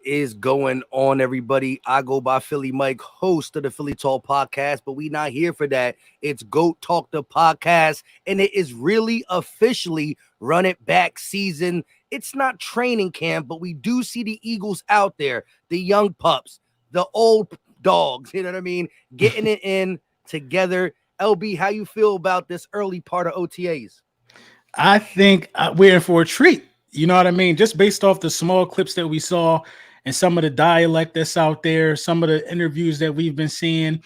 is going on, everybody? I go by Philly Mike, host of the Philly Talk podcast, but we not here for that. It's Goat Talk the podcast, and it is really officially run it back season. It's not training camp, but we do see the Eagles out there, the young pups, the old dogs, you know what I mean? Getting it in together. LB, how you feel about this early part of OTAs? I think we're in for a treat. You know what I mean? Just based off the small clips that we saw and some of the dialect that's out there, some of the interviews that we've been seeing,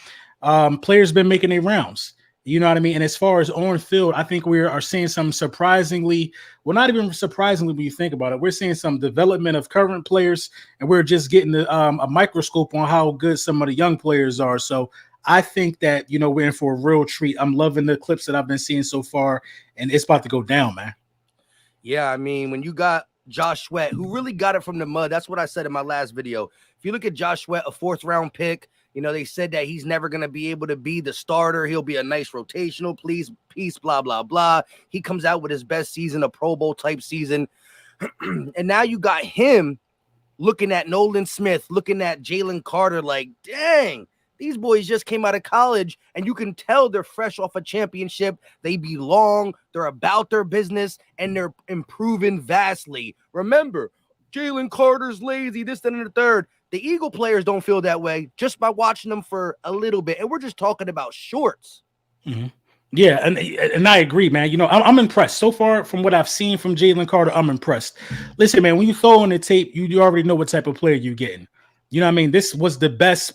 players been making their rounds. You know what I mean? And as far as on field, I think we are seeing some surprisingly, well, not even surprisingly when you think about it, we're seeing some development of current players, and we're just getting a microscope on how good some of the young players are. So I think that, we're in for a real treat. I'm loving the clips that I've been seeing so far, and it's about to go down, man. Yeah, I mean, when you got Josh Sweat, who really got it from the mud, that's what I said in my last video. If you look at Josh Sweat, a 4th-round pick, they said that he's never going to be able to be the starter. He'll be a nice rotational piece, blah, blah, blah. He comes out with his best season, a Pro Bowl type season. And now you got him looking at Nolan Smith, looking at Jalen Carter like, dang, these boys just came out of college, and you can tell they're fresh off a championship. They belong. They're about their business, and they're improving vastly. Remember, Jalen Carter's lazy, this, that, and the third. The Eagle players don't feel that way just by watching them for a little bit, and we're just talking about shorts. Mm-hmm. Yeah, and I agree, man. I'm impressed. So far from what I've seen from Jalen Carter, I'm impressed. Listen, man, when you throw on the tape, you already know what type of player you're getting. You know what I mean? This was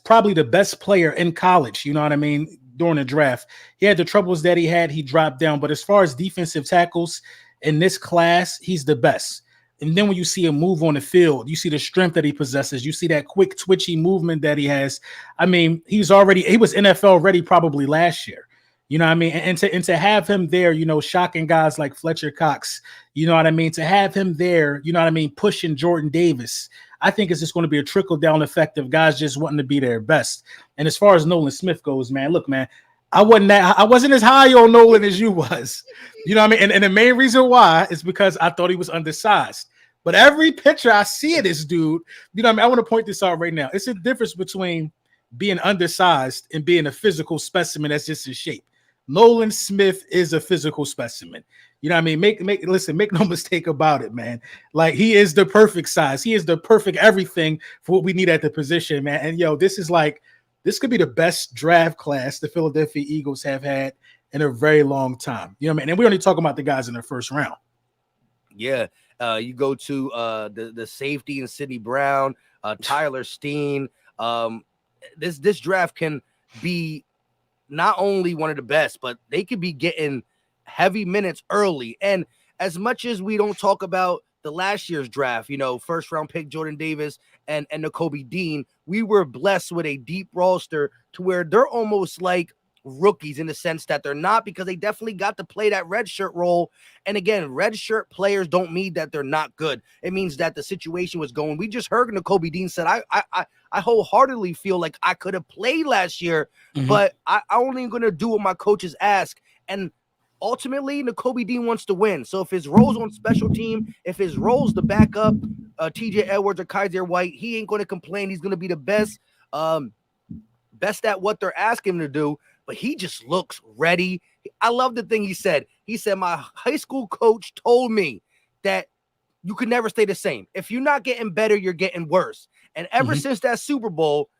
probably the best player in college, you know what I mean, during the draft. He had the troubles that he had. He dropped down. But as far as defensive tackles in this class, he's the best. And then when you see him move on the field, you see the strength that he possesses. You see that quick, twitchy movement that he has. I mean, he was NFL ready probably last year. You know what I mean? And to have him there, shocking guys like Fletcher Cox, you know what I mean? To have him there, you know what I mean? Pushing Jordan Davis. I think it's just going to be a trickle-down effect of guys just wanting to be their best. And as far as Nolan Smith goes, man, look, man, I wasn't as high on Nolan as you was. You know what I mean? And the main reason why is because I thought he was undersized. But every picture I see of this dude, you know what I mean? I want to point this out right now. It's a difference between being undersized and being a physical specimen that's just in shape. Nolan Smith is a physical specimen. You know what I mean? Make no mistake about it, man. Like, he is the perfect size. He is the perfect everything for what we need at the position, man. And this could be the best draft class the Philadelphia Eagles have had in a very long time. You know what I mean? And we're only talking about the guys in the first round. Yeah. You go to the safety in Sidney Brown, Tyler Steen. This draft can be not only one of the best, but they could be getting heavy minutes early. And as much as we don't talk about the last year's draft, 1st-round pick Jordan Davis and Nakobe Dean, we were blessed with a deep roster to where they're almost like rookies in the sense that they're not, because they definitely got to play that red shirt role. And again, red shirt players don't mean that they're not good. It means that the situation was going. We just heard Nakobe Dean said, I wholeheartedly feel like I could have played last year, but I only going to do what my coaches ask. And ultimately, Nakobe Dean wants to win. So if his role's on special team, if his role's the backup, TJ Edwards or Kaiser White, he ain't going to complain. He's going to be the best at what they're asking him to do. But he just looks ready. I love the thing he said. He said, my high school coach told me that you could never stay the same. If you're not getting better, you're getting worse. And ever since that Super Bowl,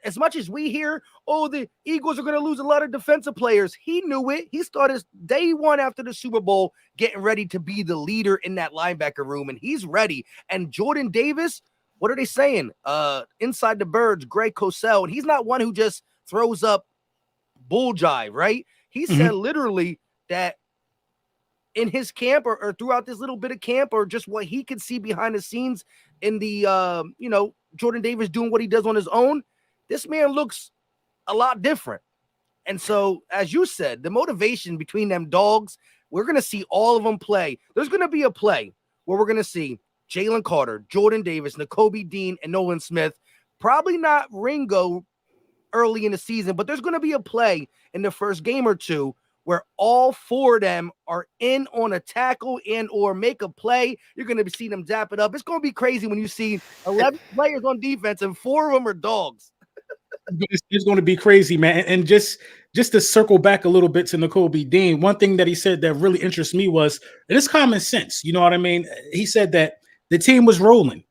as much as we hear, the Eagles are going to lose a lot of defensive players, he knew it. He started day one after the Super Bowl getting ready to be the leader in that linebacker room, and he's ready. And Jordan Davis, what are they saying? Inside the birds, Greg Cosell, and he's not one who just throws up bull jive, right? He said literally that in his camp or throughout this little bit of camp, or just what he could see behind the scenes in the, Jordan Davis doing what he does on his own, this man looks a lot different. And so, as you said, the motivation between them dogs, we're going to see all of them play. There's going to be a play where we're going to see Jalen Carter, Jordan Davis, Nakobe Dean, and Nolan Smith. Probably not Ringo early in the season, but there's going to be a play in the first game or two where all four of them are in on a tackle and or make a play. You're going to see them zap it up. It's going to be crazy when you see 11 players on defense and 4 of them are dogs. It's going to be crazy, man. And just to circle back a little bit to Nakobe Dean, one thing that he said that really interests me was, and it's common sense. You know what I mean? He said that the team was rolling.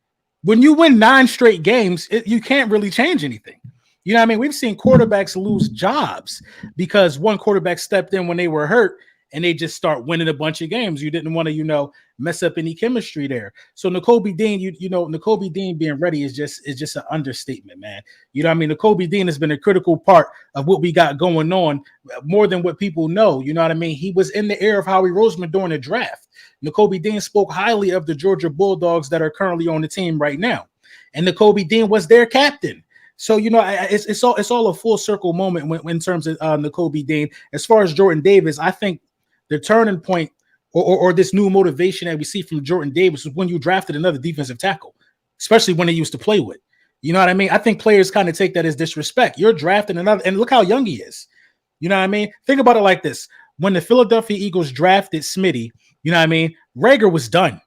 When you win 9 straight games, you can't really change anything. You know what I mean? We've seen quarterbacks lose jobs because one quarterback stepped in when they were hurt and they just start winning a bunch of games. You didn't want to, mess up any chemistry there. So Nakobe Dean, Nakobe Dean being ready is just an understatement, man. You know what I mean? Nakobe Dean has been a critical part of what we got going on more than what people know. You know what I mean? He was in the ear of Howie Roseman during the draft. Nakobe Dean spoke highly of the Georgia Bulldogs that are currently on the team right now. And Nakobe Dean was their captain. So, it's all a full circle moment when in terms of Nakobe Dean. As far as Jordan Davis, I think the turning point or this new motivation that we see from Jordan Davis was when you drafted another defensive tackle, especially when they used to play with. You know what I mean? I think players kind of take that as disrespect. You're drafting another, and look how young he is. You know what I mean? Think about it like this. When the Philadelphia Eagles drafted Smitty, you know what I mean? Rager was done.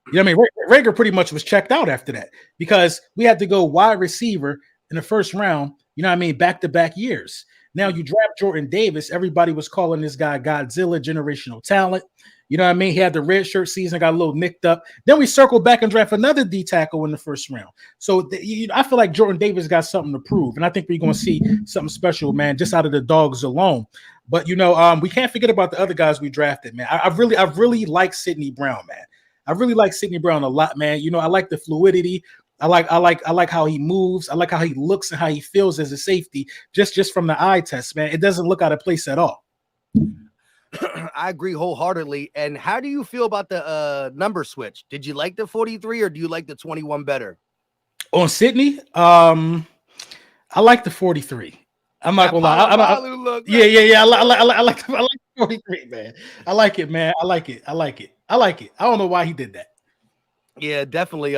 You know what I mean? Rager pretty much was checked out after that because we had to go wide receiver in the first round, you know what I mean, back-to-back years. Now you draft Jordan Davis. Everybody was calling this guy Godzilla, generational talent. You know what I mean? He had the red shirt season, got a little nicked up. Then we circled back and draft another D tackle in the first round. So I feel like Jordan Davis got something to prove. And I think we're going to see something special, man, just out of the dogs alone. But, we can't forget about the other guys we drafted, man. I really like Sidney Brown, man. I really like Sidney Brown a lot, man. I like the fluidity. I like how he moves. I like how he looks and how he feels as a safety, just from the eye test, man. It doesn't look out of place at all. I agree wholeheartedly. And how do you feel about the number switch? Did you like the 43 or do you like the 21 better? On Sidney, I like the 43. I'm not gonna lie. Yeah. I like the 43, man. I like it, man. I like it. I don't know why he did that. Yeah, definitely.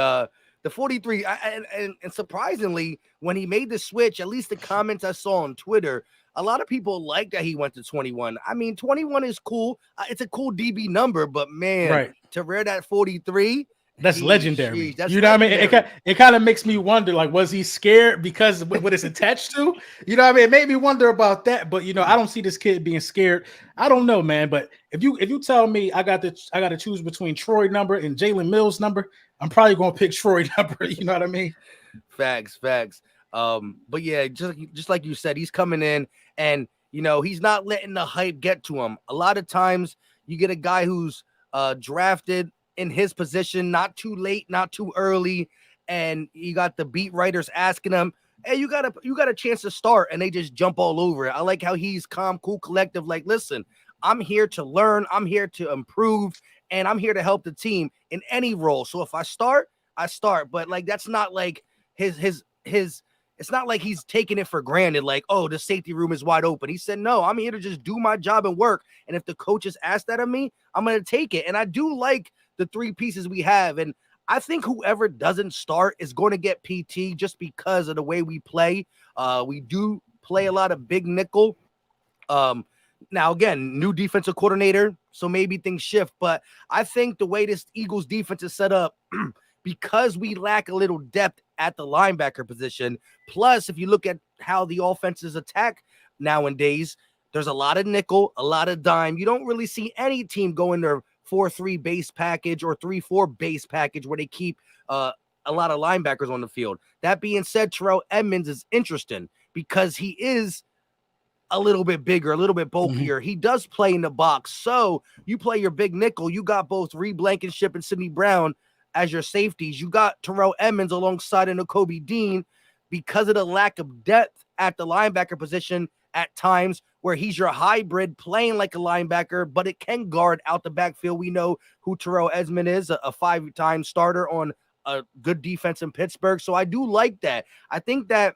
The 43, and surprisingly, when he made the switch, at least the comments I saw on Twitter, a lot of people like that he went to 21. I mean, 21 is cool. It's a cool DB number, but man, right. To wear that 43, that's legendary. That's what I mean? It kind of makes me wonder, like, was he scared because of what it's attached to? You know what I mean? It made me wonder about that. But I don't see this kid being scared. I don't know, man. But if you tell me I got to choose between Troy number and Jalen Mills number, I'm probably gonna pick Troy number. You know what I mean? Facts. But yeah, just like you said, he's coming in and he's not letting the hype get to him. A lot of times you get a guy who's drafted in his position, not too late, not too early, and you got the beat writers asking him, hey, you got a chance to start, and they just jump all over it. I like how he's calm, cool, collective, like, listen, I'm here to learn, I'm here to improve, and I'm here to help the team in any role. So if I start, I start. But like that's not like his it's not like he's taking it for granted, like, oh, the safety room is wide open. He said, no, I'm here to just do my job and work. And if the coaches ask that of me, I'm going to take it. And I do like the 3 pieces we have. And I think whoever doesn't start is going to get PT just because of the way we play. We do play a lot of big nickel. Now, again, new defensive coordinator, so maybe things shift. But I think the way this Eagles defense is set up, because we lack a little depth at the linebacker position, plus if you look at how the offenses attack nowadays, there's a lot of nickel, a lot of dime. You don't really see any team go in their 4-3 base package or 3-4 base package where they keep a lot of linebackers on the field. That being said, Terrell Edmunds is interesting because he is a little bit bigger, a little bit bulkier. He does play in the box. So you play your big nickel. You got both Reed Blankenship and Sidney Brown as your safeties. You got Terrell Edmunds alongside of Nakobe Dean because of the lack of depth at the linebacker position at times where he's your hybrid playing like a linebacker, but it can guard out the backfield. We know who Terrell Edmunds is, a 5-time starter on a good defense in Pittsburgh. So I do like that. I think that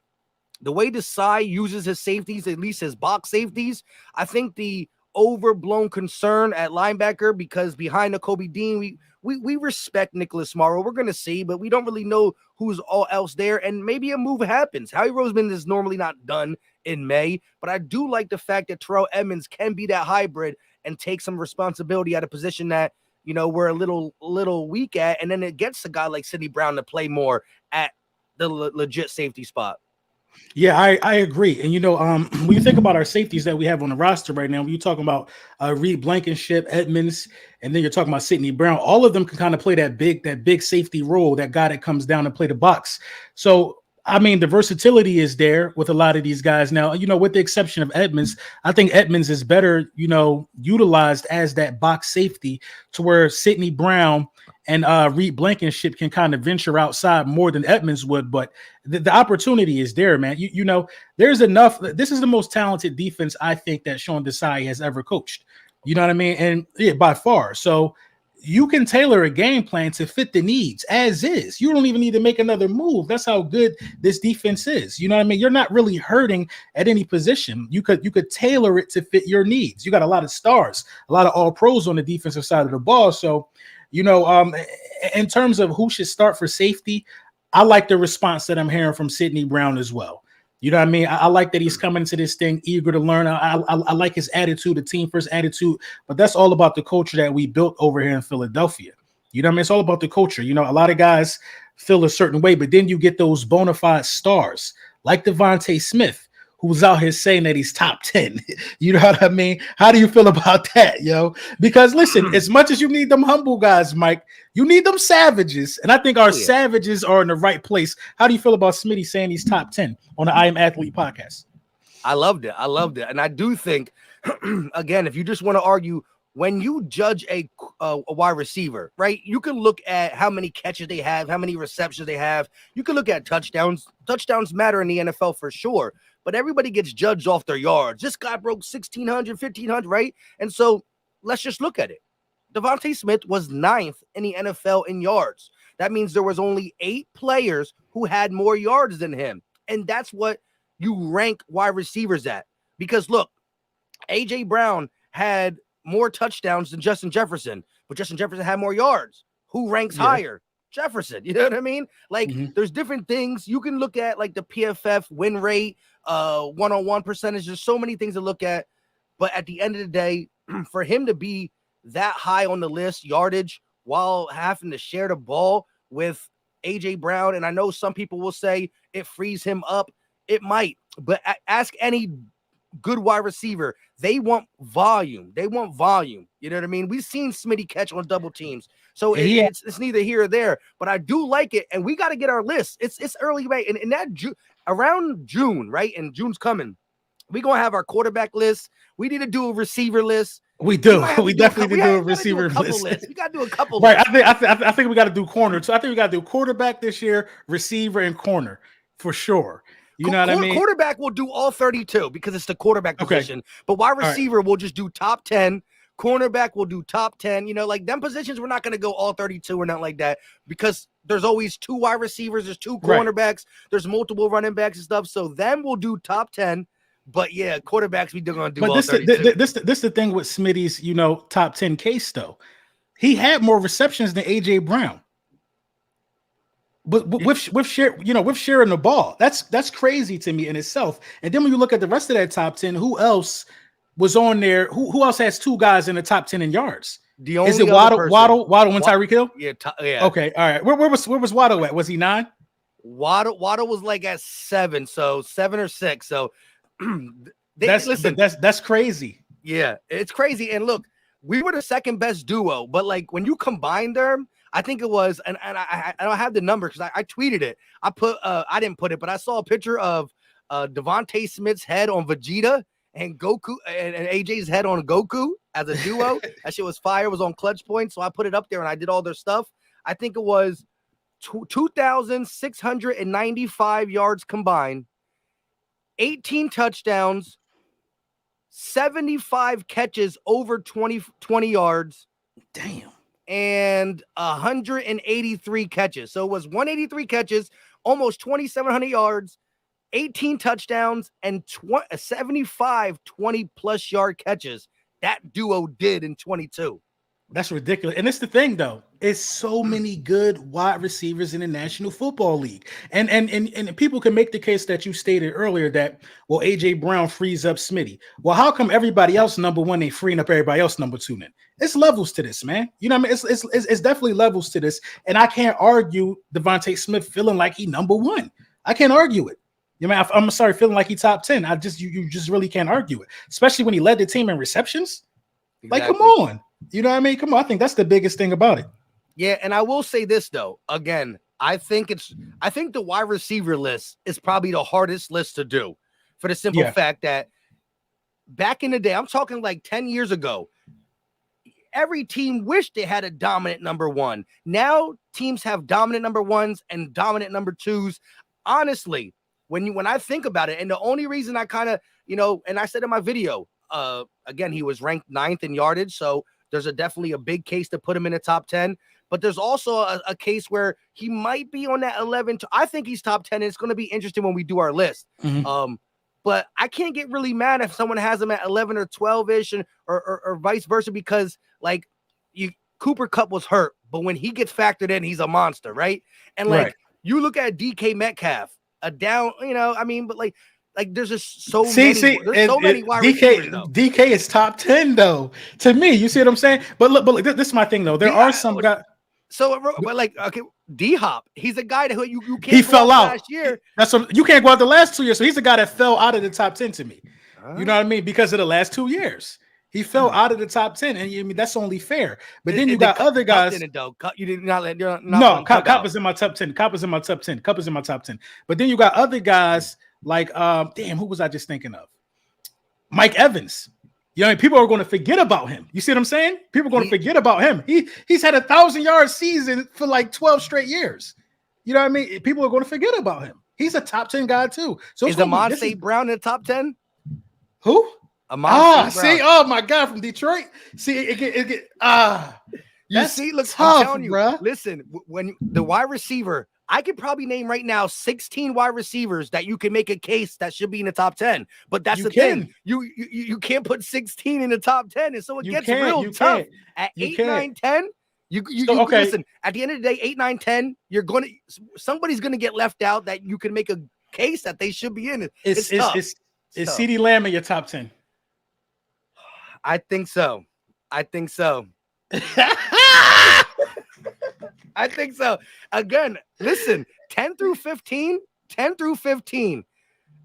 the way Desai uses his safeties, at least his box safeties, I think the overblown concern at linebacker because behind Kobe Dean, we respect Nicholas Morrow. We're going to see, but we don't really know who's all else there. And maybe a move happens. Howie Roseman is normally not done in May, but I do like the fact that Terrell Edmunds can be that hybrid and take some responsibility at a position that, you know, we're a little weak at. And then it gets a guy like Sidney Brown to play more at the legit safety spot. Yeah, I agree. And, you know, when you think about our safeties that we have on the roster right now, when you're talking about Reed Blankenship, Edmonds, and then you're talking about Sidney Brown, all of them can kind of play that big safety role, that guy that comes down and play the box. So, I mean, the versatility is there with a lot of these guys. Now, you know, with the exception of Edmonds, I think Edmonds is better, you know, utilized as that box safety to where Sidney Brown and Reed Blankenship can kind of venture outside more than Edmonds would. But the opportunity is there, man. You know, there's enough. This is the most talented defense I think that Sean Desai has ever coached. You know what I mean? And yeah, by far. So you can tailor a game plan to fit the needs as is. You don't even need to make another move. That's how good this defense is. You know what I mean? You're not really hurting at any position. You could tailor it to fit your needs. You got a lot of stars, a lot of all pros on the defensive side of the ball. So, you know, in terms of who should start for safety, I like the response that I'm hearing from Sidney Brown as well. You know what I mean? I like that he's coming into this thing eager to learn. I like his attitude, the team first attitude, but that's all about the culture that we built over here in Philadelphia. You know what I mean? It's all about the culture. You know, a lot of guys feel a certain way, but then you get those bona fide stars like Devontae Smith, who's out here saying that he's top 10. You know what I mean? How do you feel about that, yo? Because listen, as much as you need them humble guys, Mike, you need them savages. And I think our savages are in the right place. How do you feel about Smitty saying he's top 10 on the I Am Athlete podcast? I loved it. And I do think, again, if you just want to argue, when you judge a wide receiver, right, you can look at how many catches they have, how many receptions they have. You can look at touchdowns. Touchdowns matter in the NFL for sure. But everybody gets judged off their yards. This guy broke 1,600, 1,500, right? And so let's just look at it. Devontae Smith was 9th in the NFL in yards. That means there was only 8 players who had more yards than him. And that's what you rank wide receivers at. Because look, A.J. Brown had more touchdowns than Justin Jefferson, but Justin Jefferson had more yards. Who ranks higher? Jefferson. You know what I mean? Like, there's different things. You can look at, like, the PFF win rate, one-on-one percentage. There's so many things to look at. But at the end of the day, for him to be that high on the list, yardage, while having to share the ball with A.J. Brown, and I know some people will say it frees him up. It might. But ask any good wide receiver. They want volume. You know what I mean? We've seen Smitty catch on double teams. So it's neither here or there. But I do like it. And we got to get our list. It's early May. And that around June, right? And June's coming. We're going to have our quarterback list. We need to do a receiver list. We do. We definitely need to do a receiver list. We got to do a couple right. I think we got to do corner. So I think we got to do quarterback this year, receiver, and corner for sure. You know what I mean? Quarterback will do all 32 because it's the quarterback position. But wide receiver will just do top 10. Cornerback will do top 10. You know, like them positions, we're not going to go all 32 or nothing like that because there's always 2 wide receivers, there's 2 cornerbacks, there's multiple running backs and stuff. So them will do top 10. But yeah, quarterbacks, we're going to do all 32. This the thing with Smitty's, you know, top 10 case though. He had more receptions than A.J. Brown. But with sharing the ball, that's crazy to me in itself. And then when you look at the rest of that top 10, who else was on there? Who else has 2 guys in the top 10 in yards? Is it Waddle and Tyreek Hill? Yeah. Okay, all right. Where was Waddle at? Was he 9? Waddle was like at 7, so 7 or 6. So that's crazy. Yeah, it's crazy. And look, we were the second best duo, but like when you combine them, I think it was, and I don't have the number because I tweeted it. I didn't put it, but I saw a picture of Devontae Smith's head on Vegeta and Goku and AJ's head on Goku as a duo. That shit was fire. It was on Clutch Point, so I put it up there and I did all their stuff. I think it was 2,695 yards combined, 18 touchdowns, 75 catches over 20 yards. Damn. And 183 catches. So it was 183 catches, almost 2,700 yards, 18 touchdowns, and 75 20-plus yard catches. that duo did in 22. That's ridiculous. And it's the thing, though. It's so many good wide receivers in the National Football League. And people can make the case that you stated earlier that, well, A.J. Brown frees up Smitty. Well, how come everybody else number one ain't freeing up everybody else number two then? It's levels to this, man. You know what I mean? It's definitely levels to this. And I can't argue Devontae Smith feeling like he number one. I can't argue it. You know, I'm sorry, feeling like he top 10. You just really can't argue it, especially when he led the team in receptions. Exactly. Like, come on. You know what I mean? Come on. I think that's the biggest thing about it. Yeah, and I will say this, though. Again, I think the wide receiver list is probably the hardest list to do for the simple fact that back in the day, I'm talking like 10 years ago, every team wished they had a dominant number one. Now teams have dominant number ones and dominant number twos. Honestly, when I think about it, and the only reason I kind of, and I said in my video, again, he was ranked 9th in yardage, so there's definitely a big case to put him in the top 10, but there's also a case where he might be on that 11. I think he's top 10. And it's going to be interesting when we do our list. Mm-hmm. But I can't get really mad if someone has him at 11 or 12-ish or vice versa, because like Cooper Kupp was hurt, but when he gets factored in, he's a monster, right? And like you look at DK Metcalf, a down, but like there's just so many wide receivers. DK is top 10 though. To me, you see what I'm saying? But look, this is my thing though. There are some guys. So, but like, okay, D-Hop, he's a guy that you can't. He fell out last year. That's what you can't go out the last 2 years. So he's a guy that fell out of the top 10 to me. You know what I mean? Because of the last 2 years, he fell out of the top 10, and I mean that's only fair. But then you got other guys. You did not let. No, Cup is in my top 10. Cup is in my top 10. Cup is in my top 10. But then you got other guys like, who was I just thinking of? Mike Evans. You know, people are going to forget about him. You see what I'm saying? People are going to forget about him. He's had 1,000-yard season for like 12 straight years. You know what I mean? People are going to forget about him. He's a top 10 guy too. So is Amon St. Brown in the top 10? Who? Amon St. Brown. See, oh my God, from Detroit. See, you see, look, tough, I'm telling you, bro. Listen, when the wide receiver, I could probably name right now 16 wide receivers that you can make a case that should be in the top 10. But that's the thing. You can't put 16 in the top 10. And so it gets real tough. At 8, 9, 10, listen, at the end of the day, 8, 9, 10, somebody's gonna get left out that you can make a case that they should be in. It's tough. Is CeeDee Lamb in your top 10? I think so. I think so. Again, listen, 10 through 15.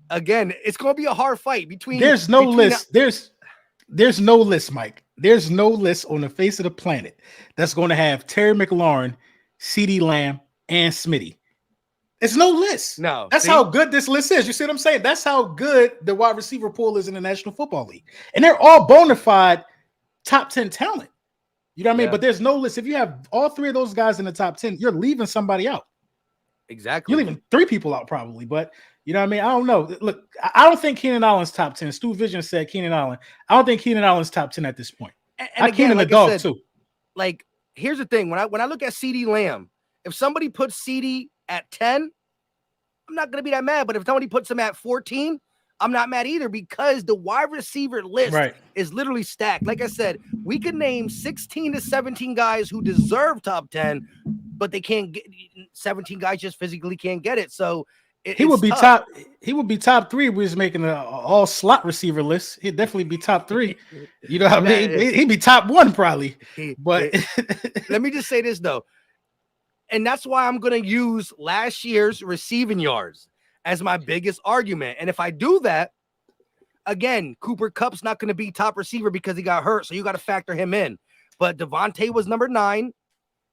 Again, it's going to be a hard fight between. There's no list. There's no list, Mike. There's no list on the face of the planet that's going to have Terry McLaurin, CeeDee Lamb, and Smitty. It's no list. No, that's how good this list is. You see what I'm saying? That's how good the wide receiver pool is in the National Football League, and they're all bona fide top 10 talent. You know what I mean? But there's no list. If you have all three of those guys in the top 10, you're leaving somebody out. Exactly. You're leaving 3 people out probably. But you know what I mean? I don't know. Look, I don't think Keenan Allen's top 10. Stu Vision said Keenan Allen. I don't think Keenan Allen's top 10 at this point. And I again, Keenan like the dog said, too. Like, here's the thing. When I look at CeeDee Lamb, if somebody puts CeeDee at 10, I'm not going to be that mad. But if somebody puts him at 14, I'm not mad either, because the wide receiver list is literally stacked. Like I said, we could name 16 to 17 guys who deserve top 10, but they can't get 17 guys just physically can't get it. So he would be tough. He would be top 3 if we was making an all slot receiver list. He'd definitely be top 3. You know what I mean? He'd be top 1 probably. But let me just say this though. And that's why I'm going to use last year's receiving yards as my biggest argument. And if I do that, again, Cooper Kupp's not going to be top receiver because he got hurt. So you got to factor him in. But Devontae was number 9.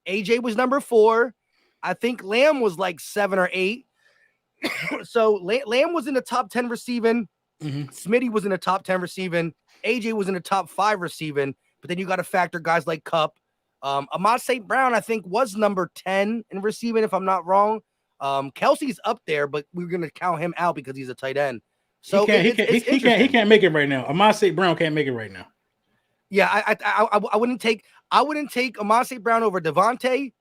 AJ was number 4. I think Lamb was like 7 or 8. So Lamb was in the top 10 receiving. Smitty was in the top 10 receiving. AJ was in the top 5 receiving. But then you got to factor guys like Kupp. Ahmad St. Brown, I think, was number 10 in receiving, if I'm not wrong. Kelsey's up there, but we're gonna count him out because he's a tight end. So he can't make it right now. Ahmad St. Brown can't make it right now. Yeah, I wouldn't take Ahmad St. Brown over Devontae,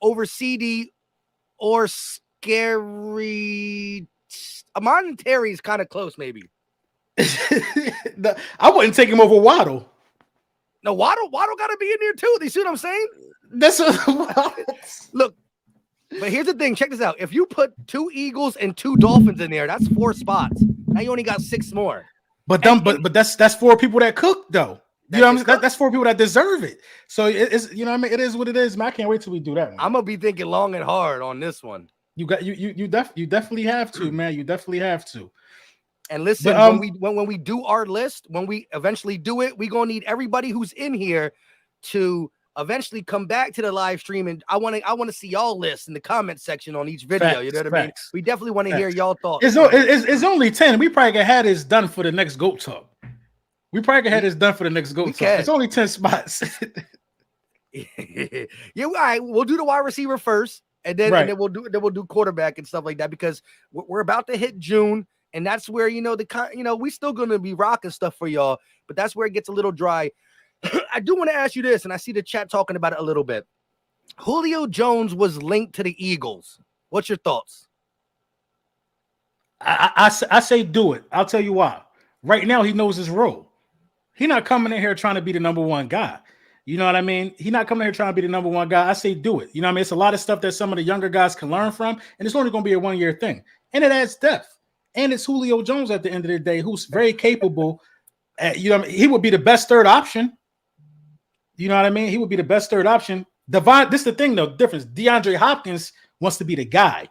over CeeDee, or Scary. Amon Terry is kind of close, maybe. I wouldn't take him over Waddle. No, Waddle got to be in there too. You see what I'm saying? That's Look. But here's the thing. Check this out. If you put 2 Eagles and 2 Dolphins in there, that's 4 spots. Now you only got 6 more. But that's 4 people that cook though. You know what I'm saying? That's 4 people that deserve it. So it's you know what I mean. It is what it is. Man, I can't wait till we do that one. I'm gonna be thinking long and hard on this one. You definitely have to, man. You definitely have to. And listen, but, when we do our list, when we eventually do it, we're gonna need everybody who's in here to eventually come back to the live stream, and I want to see y'all list in the comment section on each video. You know what I mean? We definitely want to hear y'all thoughts. It's only 10. We probably can have this done for the next GOAT talk. It's only 10 spots. Yeah, all right. We'll do the wide receiver first, and then we'll do quarterback and stuff like that, because we're about to hit June, and that's where we still gonna be rocking stuff for y'all, but that's where it gets a little dry. I do want to ask you this, and I see the chat talking about it a little bit. Julio Jones was linked to the Eagles. What's your thoughts? I say do it. I'll tell you why. Right now, he knows his role. He's not coming in here trying to be the number 1 guy. You know what I mean? He's not coming here trying to be the number 1 guy. I say do it. You know what I mean? It's a lot of stuff that some of the younger guys can learn from, and it's only going to be a 1-year thing. And it adds depth. And it's Julio Jones at the end of the day, who's very capable. You know what I mean? He would be the best 3rd option. You know what I mean? He would be the best 3rd option. This is the thing, though. Difference. DeAndre Hopkins wants to be the guy.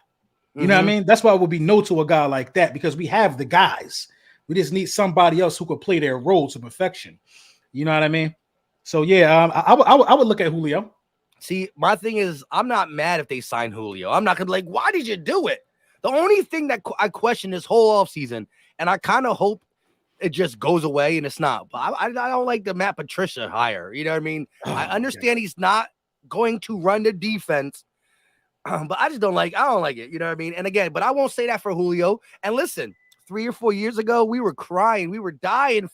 You know what I mean? That's why we'll be no to a guy like that, because we have the guys. We just need somebody else who could play their role to perfection. You know what I mean? So yeah, I would look at Julio. See, my thing is, I'm not mad if they sign Julio. I'm not gonna be like, why did you do it? The only thing that I question this whole offseason, and I kind of hope it just goes away, and it's not. But I don't like the Matt Patricia hire. You know what I mean? I understand he's not going to run the defense, but I don't like it. You know what I mean? And again, but I won't say that for Julio. And listen, 3 or 4 years ago, we were crying, we were dying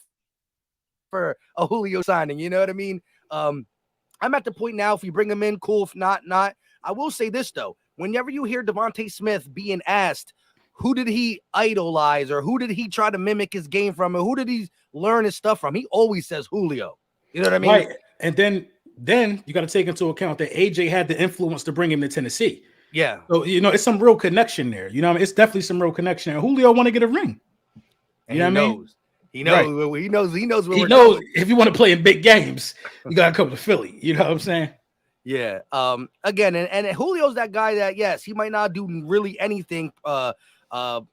for a Julio signing. You know what I mean? I'm at the point now, if you bring him in, cool. If not. I will say this though: whenever you hear Devontae Smith being asked, who did he idolize, or who did he try to mimic his game from, or who did he learn his stuff from, he always says Julio. You know what I mean? Right. And then you got to take into account that AJ had the influence to bring him to Tennessee. Yeah. So, it's some real connection there. You know what I mean? It's definitely some real connection. And Julio want to get a ring. You know what I mean? He knows. Right. He knows. He knows if you want to play in big games, you got to come to Philly. You know what I'm saying? Yeah. Again, and Julio's that guy that, yes, he might not do really anything like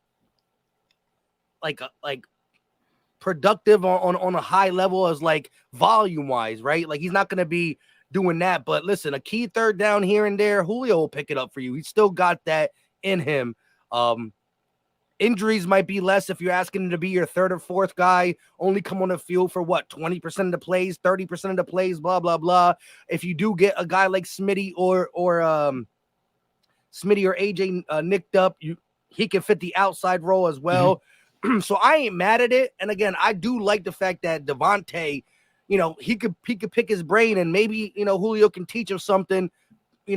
productive on a high level as like volume wise, right? Like he's not going to be doing that. But listen, a key 3rd down here and there, Julio will pick it up for you. He's still got that in him. Injuries might be less if you're asking him to be your 3rd or 4th guy, only come on the field for 20% of the plays, 30% of the plays, blah, blah, blah. If you do get a guy like Smitty or AJ nicked up, he can fit the outside role as well. Mm-hmm. So I ain't mad at it. And again, I do like the fact that Devontae, he could pick his brain, and maybe, Julio can teach him something,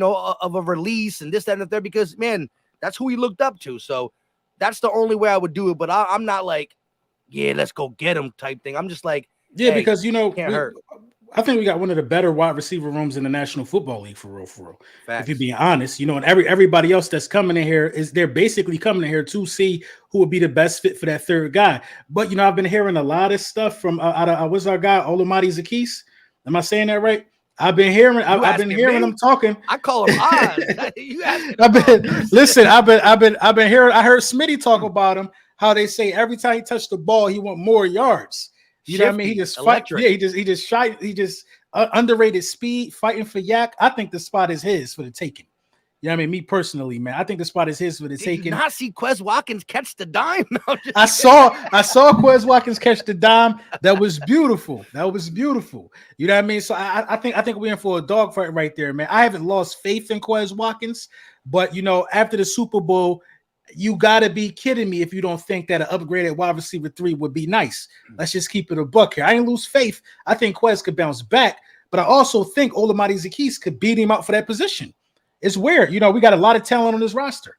of a release and this, that, and the third, because man, that's who he looked up to. So that's the only way I would do it. But I'm not like, yeah, let's go get him type thing. I'm just like, yeah, hey, because can't hurt. I think we got one of the better wide receiver rooms in the National Football League for real. Facts. If you're being honest, and everybody else that's coming in here they're basically coming in here to see who would be the best fit for that 3rd guy. But I've been hearing a lot of stuff from what's our guy Olamide Zaccheaus? Am I saying that right? I've been hearing them talking. I call him Oz. I've been hearing. I heard Smitty talk about him. How they say every time he touched the ball, he want more yards. You know what I mean? He just fight. Yeah, he just shy. He just underrated speed, fighting for yak. I think the spot is his for the taking. You know what I mean? Me personally, man, I think the spot is his for the taking. Did you not see Quez Watkins catch the dime? No, I saw Quez Watkins catch the dime. That was beautiful. You know what I mean? So I think we're in for a dogfight right there, man. I haven't lost faith in Quez Watkins, but after the Super Bowl, you gotta be kidding me if you don't think that an upgraded wide receiver 3 would be nice. Let's just keep it a buck here. I ain't lose faith. I think Quez could bounce back, but I also think Olamide Zaccheaus could beat him out for that position. It's weird. We got a lot of talent on this roster.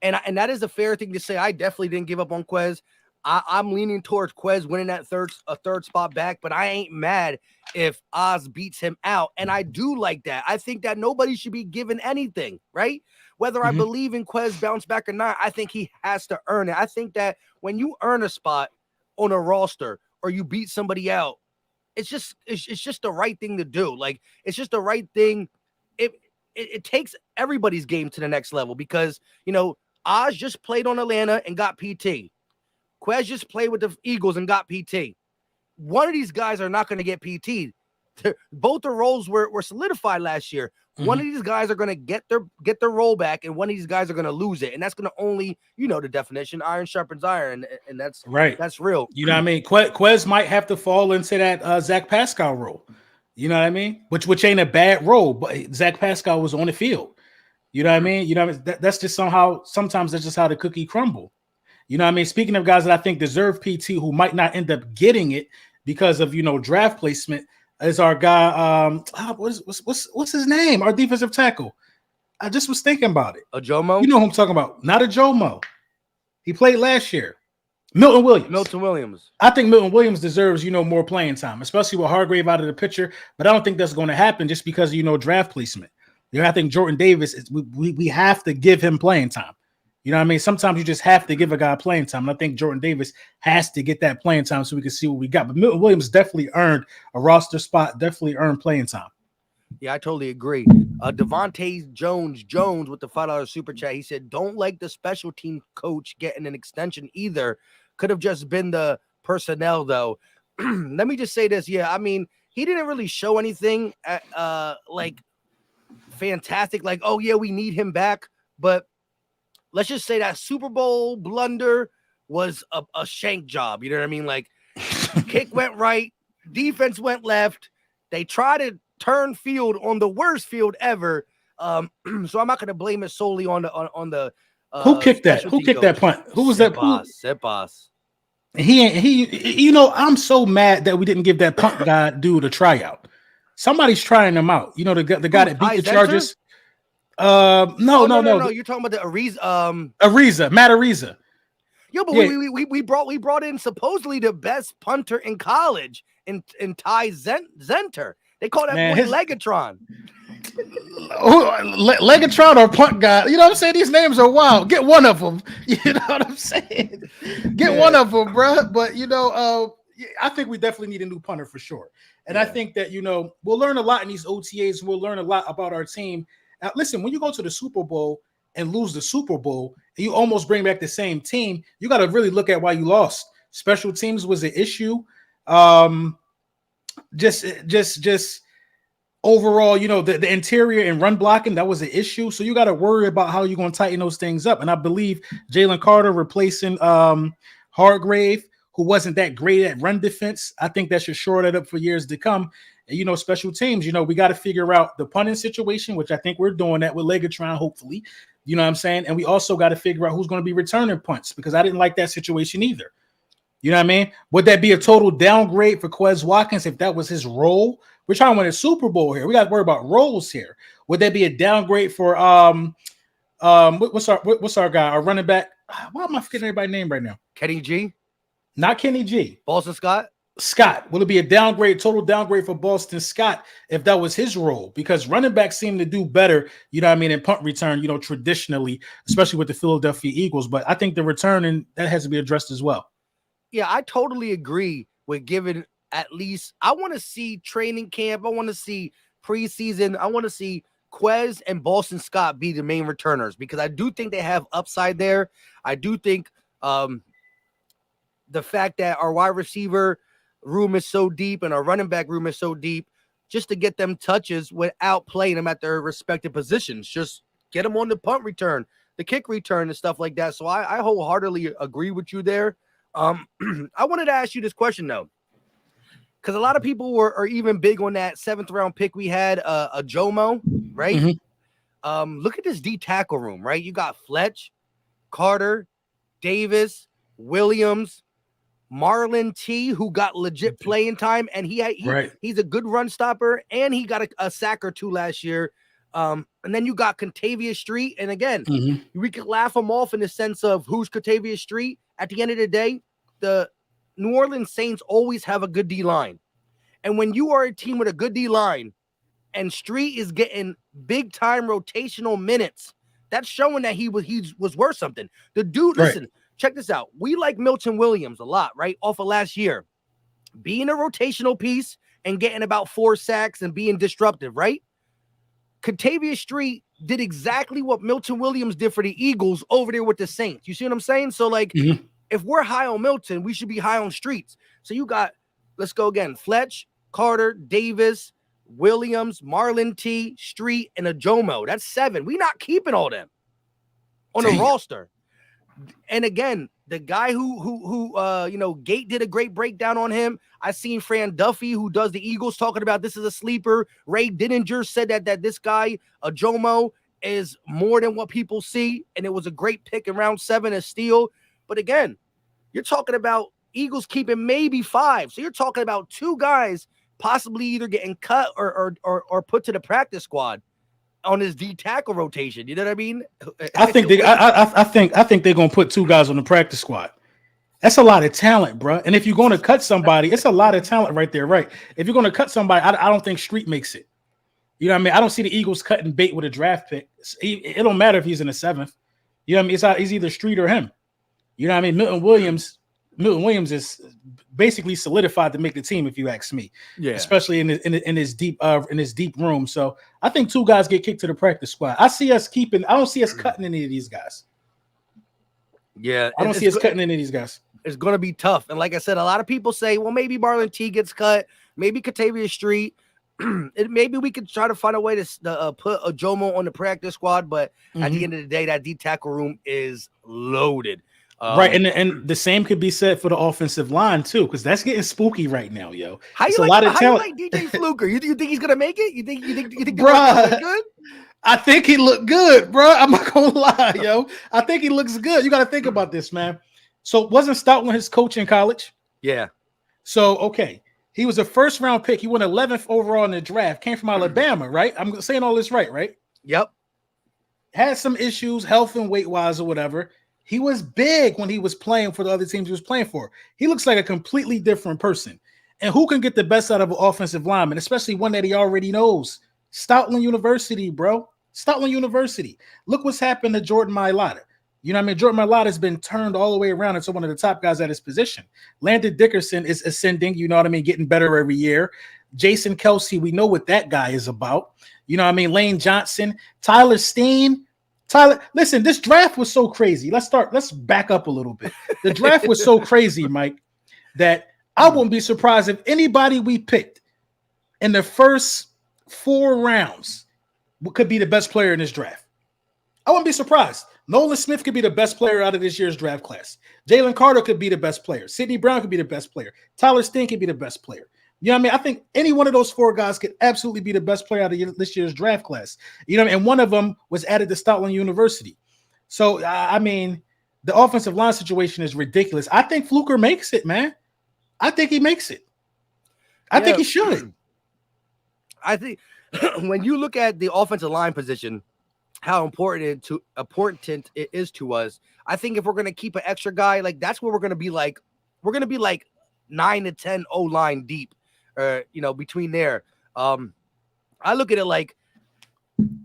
And that is a fair thing to say. I definitely didn't give up on Quez. I'm leaning towards Quez winning that third spot back, but I ain't mad if Oz beats him out. And I do like that. I think that nobody should be given anything, right? Whether I believe in Quez bounce back or not, I think he has to earn it. I think that when you earn a spot on a roster or you beat somebody out, it's just the right thing to do. Like, it's just the right thing. It takes everybody's game to the next level because, you know, Oz just played on Atlanta and got PT. Quez just played with the Eagles and got PT. One of these guys are not going to get PT. Both the roles were solidified last year. One of these guys are going to get their role back, and one of these guys are going to lose it. And that's going to only, you know, the definition, iron sharpens iron, and that's right. That's real. You know what I mean? Quez might have to fall into that Zach Pascal role. You know what I mean? Which ain't a bad role, but Zach Pascal was on the field. You know what I mean? You know what I mean? That's just sometimes that's just how the cookie crumble. You know what I mean? Speaking of guys that I think deserve PT who might not end up getting it because of, you know, draft placement, is our guy, what's his name? Our defensive tackle. I just was thinking about it. A Jomo? You know who I'm talking about. Not a Jomo. He played last year. Milton Williams. I think Milton Williams deserves, you know, more playing time, especially with Hargrave out of the picture. But I don't think that's going to happen just because of, you know, draft placement. You know, I think Jordan Davis, we have to give him playing time. You know what I mean? Sometimes you just have to give a guy playing time. And I think Jordan Davis has to get that playing time so we can see what we got. But Milton Williams definitely earned a roster spot, definitely earned playing time. Yeah, I totally agree. Devontae Jones with the $5 super chat. He said, don't like the special team coach getting an extension either. Could have just been the personnel, though. Let me just say this. Yeah, I mean, he didn't really show anything like fantastic. Like, oh, yeah, we need him back. But let's just say that Super Bowl blunder was a shank job. You know what I mean? Like, kick went right, defense went left. They tried to turn field on the worst field ever. So I'm not going to blame it solely on the. Who kicked that? Who kicked that punt? Who was that? Sipos. He. You know, I'm so mad that we didn't give that punt guy dude a tryout. Somebody's trying him out. You know, the guy that beat the Chargers. No. You're talking about the Matt Ariza. Yo, but yeah. we brought in supposedly the best punter in college in Ty Zenter. They call that boy Legatron. Legatron or punt guy. You know what I'm saying? These names are wild. Get one of them. You know what I'm saying? Get one of them, bro. But you know, I think we definitely need a new punter for sure. And I think that, you know, we'll learn a lot in these OTAs. We'll learn a lot about our team. Now, listen, when you go to the Super Bowl and lose the Super Bowl, and you almost bring back the same team, you got to really look at why you lost. Special teams was an issue. Just overall, you know, the interior and run blocking, that was an issue. So you got to worry about how you're going to tighten those things up. And I believe Jalen Carter replacing Hargrave, who wasn't that great at run defense, I think that should shore that up for years to come. And, you know, special teams, you know, we got to figure out the punting situation, which I think we're doing that with Legatron, hopefully. You know what I'm saying? And we also got to figure out who's going to be returning punts, because I didn't like that situation either. You know what I mean? Would that be a total downgrade for Quez Watkins if that was his role? We're trying to win a Super Bowl here. We got to worry about roles here. Would that be a downgrade for what's our guy, our running back? Why am I forgetting everybody's name right now? Kenny G? Not Kenny G. Boston Scott? Scott. Will it be a downgrade, total downgrade for Boston Scott if that was his role? Because running backs seem to do better, you know what I mean, in punt return, you know, traditionally, especially with the Philadelphia Eagles. But I think the return, and that has to be addressed as well. Yeah, I totally agree with giving at least, I want to see training camp. I want to see preseason. I want to see Quez and Boston Scott be the main returners, because I do think they have upside there. I do think the fact that our wide receiver room is so deep and our running back room is so deep, just to get them touches without playing them at their respective positions, just get them on the punt return, the kick return and stuff like that. So I wholeheartedly agree with you there. I wanted to ask you this question though, because a lot of people are even big on that 7th round pick we had, a Jomo, right? Mm-hmm. Look at this D tackle room, right? You got Fletch, Carter, Davis, Williams, Marlon T, who got legit playing time, and he's a good run stopper, and he got a sack or two last year. And then you got Contavious Street, and again, we could laugh him off in the sense of who's Contavious Street. At the end of the day, the New Orleans Saints always have a good D-line. And when you are a team with a good D-line and Street is getting big-time rotational minutes, that's showing that he was worth something. The dude, listen, check this out. We like Milton Williams a lot, right? Off of last year. Being a rotational piece and getting about 4 sacks and being disruptive, right? Kentavious Street did exactly what Milton Williams did for the Eagles over there with the Saints. You see what I'm saying? So, like, if we're high on Milton, we should be high on Streets. So you got, let's go again, Fletch, Carter, Davis, Williams, Marlon T, Street, and Ajomo. That's 7. We're not keeping all them on the roster. And again, the guy who Gate did a great breakdown on him. I seen Fran Duffy, who does the Eagles, talking about this is a sleeper. Ray Dininger said that this guy, Ajomo, is more than what people see, and it was a great pick in round 7 as steal. But again, you're talking about Eagles keeping maybe 5. So you're talking about 2 guys possibly either getting cut or put to the practice squad on his D tackle rotation. You know what I mean? I think they're gonna put 2 guys on the practice squad. That's a lot of talent, bro. And if you're going to cut somebody, it's a lot of talent right there, right? If you're going to cut somebody, I don't think Street makes it. You know what I mean? I don't see the Eagles cutting bait with a draft pick. It don't matter if he's in the 7th. You know what I mean? It's either Street or him. You know what I mean? Milton Williams is basically solidified to make the team, if you ask me. Yeah, especially in his deep room. So I think 2 guys get kicked to the practice squad. I don't see us cutting any of these guys. Yeah, I don't see us cutting any of these guys. It's going to be tough. And like I said, a lot of people say, well, maybe Marlon T gets cut, maybe Kentavious Street. Maybe we could try to find a way to put a Jomo on the practice squad, but at the end of the day, that D tackle room is loaded. Right, and the same could be said for the offensive line too, because that's getting spooky right now, yo. How you like DJ Fluker? You think he's gonna make it? You think bro? Good? I think he looked good, bro. I'm not gonna lie, yo. I think he looks good. You got to think about this, man. So wasn't Stoutland his coach in college? Yeah. So okay, he was a 1st round pick. He went 11th overall in the draft. Came from Alabama, right? I'm saying all this right? Yep. Had some issues, health and weight wise or whatever. He was big when he was playing for the other teams he was playing for. He looks like a completely different person. And who can get the best out of an offensive lineman, especially one that he already knows? Stoutland University, bro. Stoutland University. Look what's happened to Jordan Mailata. You know what I mean? Jordan Mailata has been turned all the way around into one of the top guys at his position. Landon Dickerson is ascending, you know what I mean, getting better every year. Jason Kelsey, we know what that guy is about. You know what I mean? Lane Johnson, Tyler Steen. Listen, this draft was so crazy. Let's back up a little bit. The draft was so crazy, Mike, that I wouldn't be surprised if anybody we picked in the first 4 rounds could be the best player in this draft. I wouldn't be surprised. Nolan Smith could be the best player out of this year's draft class. Jalen Carter could be the best player. Sidney Brown could be the best player. Tyler Steen could be the best player. You know what I mean? I think any one of those 4 guys could absolutely be the best player out of this year's draft class. You know what I mean? And one of them was added to Stoutland University. So, I mean, the offensive line situation is ridiculous. I think Fluker makes it, man. I think he makes it. I think he should. I think when you look at the offensive line position, how important it is to us, I think if we're going to keep an extra guy, like that's where we're going to be like 9 to 10 O-line deep. Between there. I look at it like,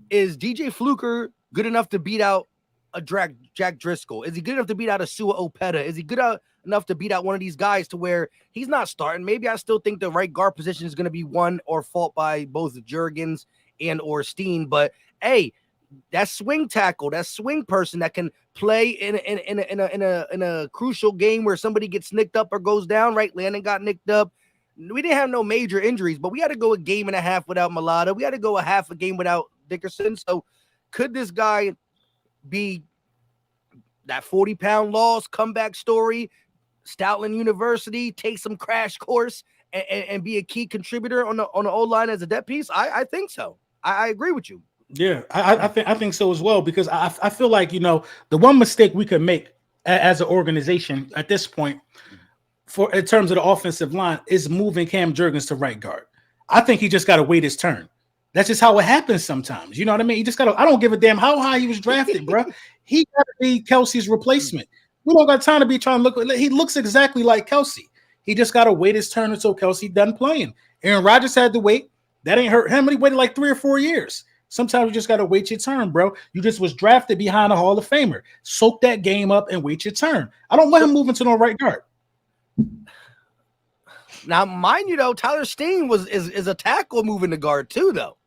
is DJ Fluker good enough to beat out a Jack Driscoll? Is he good enough to beat out a Sua Opeta? Is he good enough to beat out one of these guys to where he's not starting? Maybe I still think the right guard position is going to be won or fought by both Jurgens and or Steen. But hey, that swing tackle, that swing person that can play in a crucial game where somebody gets nicked up or goes down. Right, Landon got nicked up. We didn't have no major injuries, but we had to go a game and a half without Mailata. We had to go a half a game without Dickerson. So could this guy be that 40-pound loss, comeback story, Stoutland University, take some crash course and be a key contributor on the O-line as a depth piece? I think so. I agree with you. Yeah, I think so as well, because I feel like, the one mistake we could make as an organization at this point in terms of the offensive line is moving Cam Jurgens to right guard. I think he just got to wait his turn. That's just how it happens sometimes. You know what I mean? He just got to, I don't give a damn how high he was drafted, bro. He got to be Kelsey's replacement. We don't got time to be trying to look. He looks exactly like Kelsey. He just got to wait his turn until Kelsey done playing. Aaron Rodgers had to wait. That ain't hurt him. He waited like 3 or 4 years. Sometimes you just got to wait your turn, bro. You just was drafted behind a Hall of Famer. Soak that game up and wait your turn. I don't want him moving to no right guard. Now, mind you, though, Tyler Steen is a tackle moving to guard too, though.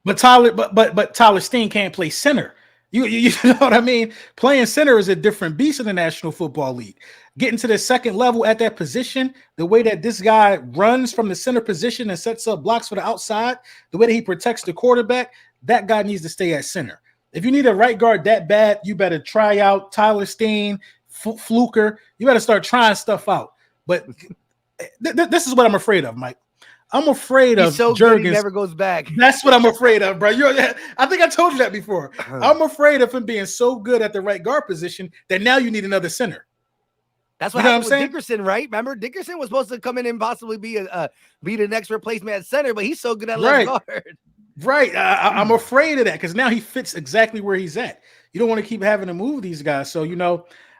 But Tyler Steen can't play center. You know what I mean? Playing center is a different beast in the National Football League. Getting to the second level at that position, the way that this guy runs from the center position and sets up blocks for the outside, the way that he protects the quarterback, that guy needs to stay at center. If you need a right guard that bad, you better try out Tyler Steen, Fluker. You better start trying stuff out. But this is what I'm afraid of, Mike. I'm afraid of Jurgens. He never goes back. That's what I'm afraid of, bro. I think I told you that before. I'm afraid of him being so good at the right guard position that now you need another center. That's what happened with Dickerson, right? Remember, Dickerson was supposed to come in and possibly be the next replacement at center, but he's so good at left guard. Right. I'm afraid of that because now he fits exactly where he's at. You don't want to keep having to move these guys. So,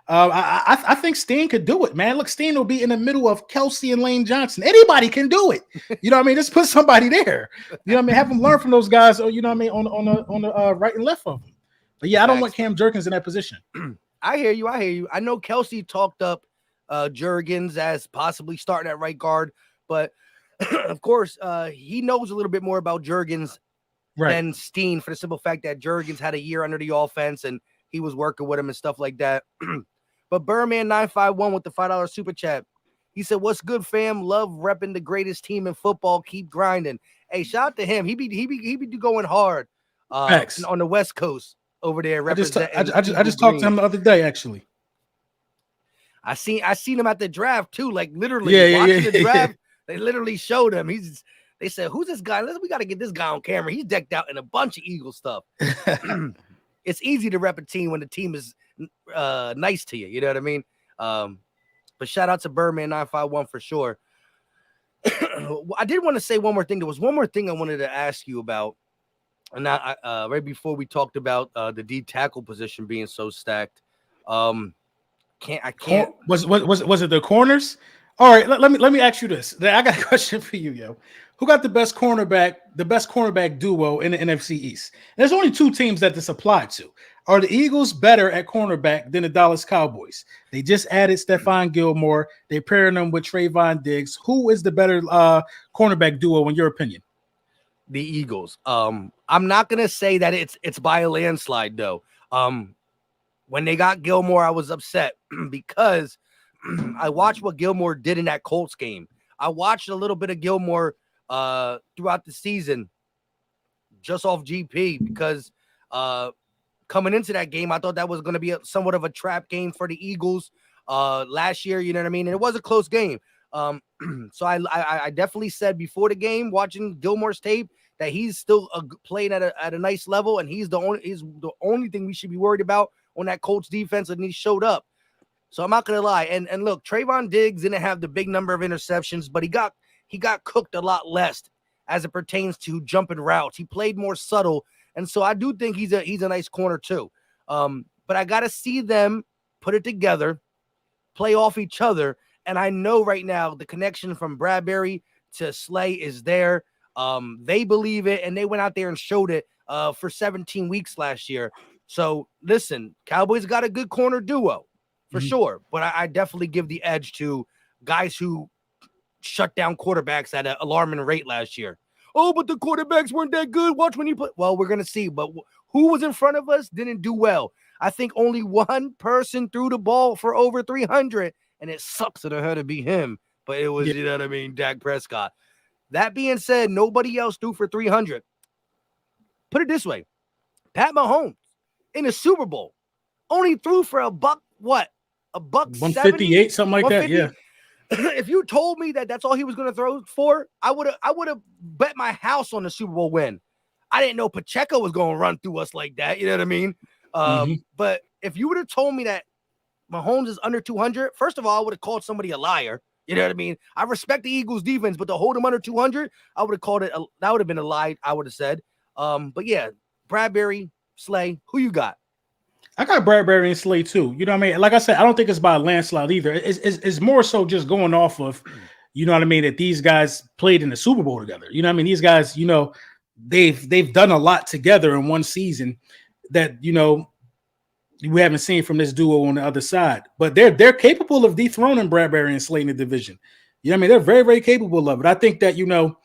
I think Steen could do it, man. Look, Steen will be in the middle of Kelsey and Lane Johnson. Anybody can do it. You know what I mean? Just put somebody there. You know what I mean? Have them learn from those guys, or you know what I mean, on the right and left of them. But yeah, I don't want Cam Jurgens in that position. I hear you. I know Kelsey talked up Jurgens as possibly starting at right guard, but of course, he knows a little bit more about Jurgens than Steen for the simple fact that Jurgens had a year under the offense and he was working with him and stuff like that. But Birdman 951 with the $5 super chat. He said, "What's good, fam? Love repping the greatest team in football. Keep grinding." Hey, shout out to him. He be going hard on the West Coast over there. I just talked to him the other day, actually. I seen him at the draft too. Like literally watching the draft. They literally showed him. They said, "Who's this guy? We got to get this guy on camera. He's decked out in a bunch of Eagle stuff." It's easy to rep a team when the team is nice to you. You know what I mean? But shout out to Birdman 951 for sure. I did want to say one more thing. There was one more thing I wanted to ask you about. And right before we talked about the D tackle position being so stacked. I can't. Was it the corners? All right, let me ask you this. I got a question for you, yo. Who got the best cornerback duo in the NFC East? There's only 2 teams that this applied to. Are the Eagles better at cornerback than the Dallas Cowboys? They just added Stephon Gilmore. They're pairing them with Trayvon Diggs. Who is the better cornerback duo in your opinion? The Eagles. I'm not gonna say that it's by a landslide though. When they got Gilmore, I was upset because I watched what Gilmore did in that Colts game. I watched a little bit of Gilmore throughout the season just off GP because coming into that game, I thought that was going to be somewhat of a trap game for the Eagles last year. You know what I mean? And it was a close game. So I definitely said before the game, watching Gilmore's tape, that he's still playing at a nice level, and he's the only thing we should be worried about on that Colts defense, and he showed up. So I'm not gonna lie. And look, Trayvon Diggs didn't have the big number of interceptions, but he got cooked a lot less as it pertains to jumping routes. He played more subtle, and so I do think he's a nice corner too. But I gotta see them put it together, play off each other, and I know right now the connection from Bradbury to Slay is there. They believe it, and they went out there and showed it for 17 weeks last year. So listen, Cowboys got a good corner duo for sure, but I definitely give the edge to guys who shut down quarterbacks at an alarming rate last year. Oh, but the quarterbacks weren't that good. Watch when you play. Well, we're gonna see. But who was in front of us didn't do well. I think only one person threw the ball for over 300, and it sucks that it had to be him. But it was, you know what I mean, Dak Prescott. That being said, nobody else threw for 300. Put it this way. Pat Mahomes in the Super Bowl only threw for $158, something like that. Yeah. If you told me that that's all he was going to throw for, I would have bet my house on the Super Bowl win. I didn't know Pacheco was going to run through us like that. You know what I mean? But if you would have told me that Mahomes is under 200, first of all, I would have called somebody a liar. You know what I mean? I respect the Eagles defense, but to hold him under 200, I would have called it. That would have been a lie, I would have said. But yeah, Bradbury, Slay, who you got? I got Bradbury and Slay too. You know what I mean? Like I said, I don't think it's by a landslide either. It's more so just going off of, you know what I mean, that these guys played in the Super Bowl together. You know what I mean? These guys, you know, they've done a lot together in one season that, you know, we haven't seen from this duo on the other side. But they're capable of dethroning Bradbury and Slay in the division. You know what I mean? They're very, very capable of it. I think that, you know,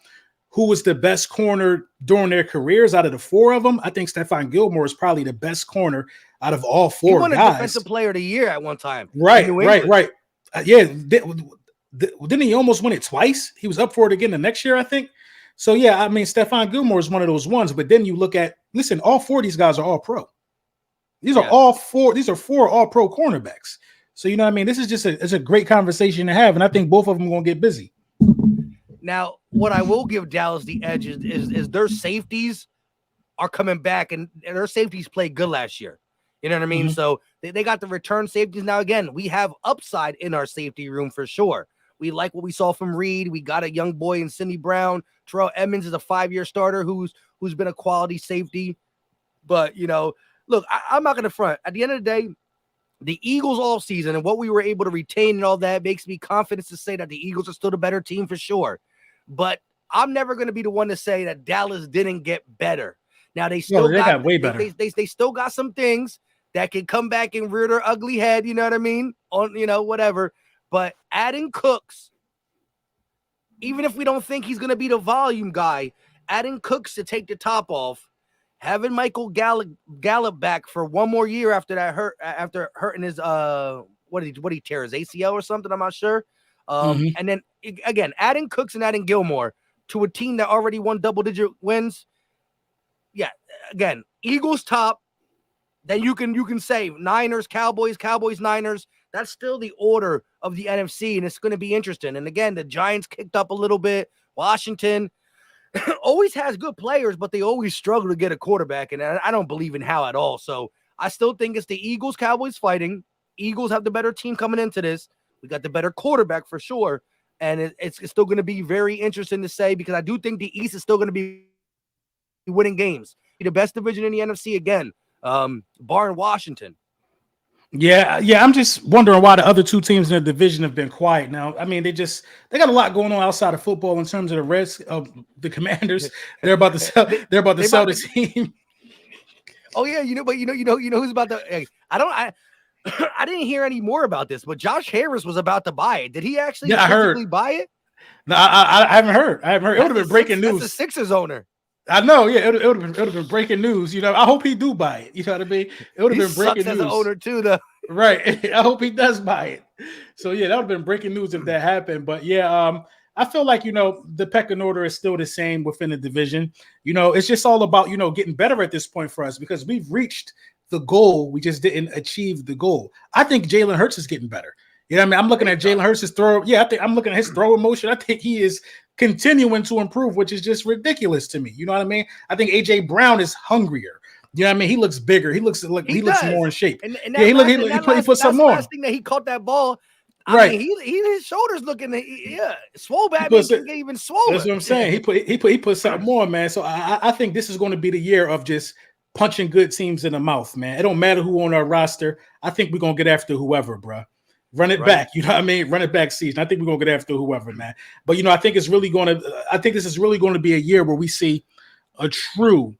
who was the best corner during their careers out of the four of them? I think Stephon Gilmore is probably the best corner out of all He four won a guys. defensive player of the year at one time. Right. Yeah. Didn't he almost win it twice? He was up for it again the next year, I think. So, yeah, I mean, Stephon Gilmore is one of those ones. But then you look at, listen, all four of these guys are all pro. These are all four. These are four all pro cornerbacks. So, you know what I mean? This is just it's a great conversation to have. And I think both of them are going to get busy. Now, what I will give Dallas the edge is their safeties are coming back, and their safeties played good last year. You know what I mean? Mm-hmm. So they got the return safeties. Now, again, we have upside in our safety room for sure. We like what we saw from Reed. We got a young boy in Sidney Brown. Terrell Edmonds is a 5-year starter who's been a quality safety. But, you know, look, I'm not going to front. At the end of the day, the Eagles all season and what we were able to retain and all that makes me confident to say that the Eagles are still the better team for sure. But I'm never going to be the one to say that Dallas didn't get better. Now they still got way better. They still got some things that can come back and rear their ugly head. You know what I mean? On, you know, whatever. But adding Cooks, even if we don't think he's going to be the volume guy, adding Cooks to take the top off, having Michael Gallup back for one more year after that after hurting his what did he tear his ACL or something? I'm not sure. And then again, adding Cooks and adding Gilmore to a team that already won double-digit wins. Yeah, again, Eagles top. Then you can say Niners, Cowboys, Niners. That's still the order of the NFC, and it's going to be interesting. And again, the Giants kicked up a little bit. Washington always has good players, but they always struggle to get a quarterback, and I don't believe in how at all. So I still think it's the Eagles, Cowboys fighting. Eagles have the better team coming into this. We got the better quarterback for sure, and it's still going to be very interesting to say because I do think the East is still going to be winning games. Be the best division in the NFC again, barring Washington. Yeah. I'm just wondering why the other two teams in the division have been quiet now. I mean, they got a lot going on outside of football in terms of the Reds of the Commanders. They're about to sell. They're about to sell the team. Oh yeah, you know who's about to. I didn't hear any more about this, but Josh Harris was about to buy it. Did he actually physically buy it? No, I haven't heard. It would have been breaking news. That's the Sixers owner. I know, yeah, it would have been breaking news. You know, I hope he do buy it. You know what I mean? It would have been breaking news. As an owner too, though. Right. I hope he does buy it. So yeah, that would have been breaking news if that happened. But yeah, I feel like, you know, the pecking order is still the same within the division. You know, it's just all about, you know, getting better at this point for us because we've reached the goal. We just didn't achieve the goal. I think Jalen Hurts is getting better. You know what I mean? I'm looking at Jalen Hurts' throw. Yeah, I think I'm looking at his throw motion. I think he is continuing to improve, which is just ridiculous to me. You know what I mean? I think AJ Brown is hungrier. You know what I mean? He looks bigger. He looks more in shape. And yeah, he put something on. Last thing that he caught that ball. I mean, his shoulders looking, swole back. Even swole. That's what I'm saying. He put something on, man. So I think this is going to be the year of just punching good teams in the mouth, man. It don't matter who on our roster. I think we're gonna get after whoever, bro. Run it back. You know what I mean? Run it back season. I think we're gonna get after whoever, man. But you know, I think this is really going to be a year where we see a true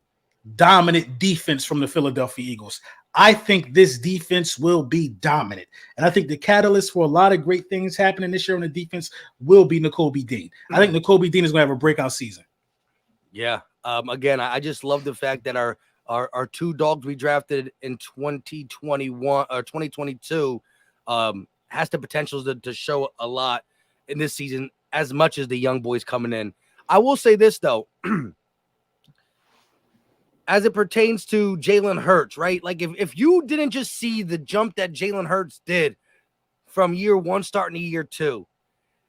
dominant defense from the Philadelphia Eagles. I think this defense will be dominant. And I think the catalyst for a lot of great things happening this year on the defense will be Nakobe Dean. I think Nakobe Dean is going to have a breakout season. Yeah. Again, I just love the fact that our two dogs we drafted in 2021 or 2022 has the potential to show a lot in this season as much as the young boys coming in. I will say this, though. As it pertains to Jalen Hurts, right? Like if you didn't just see the jump that Jalen Hurts did from year one starting to year two,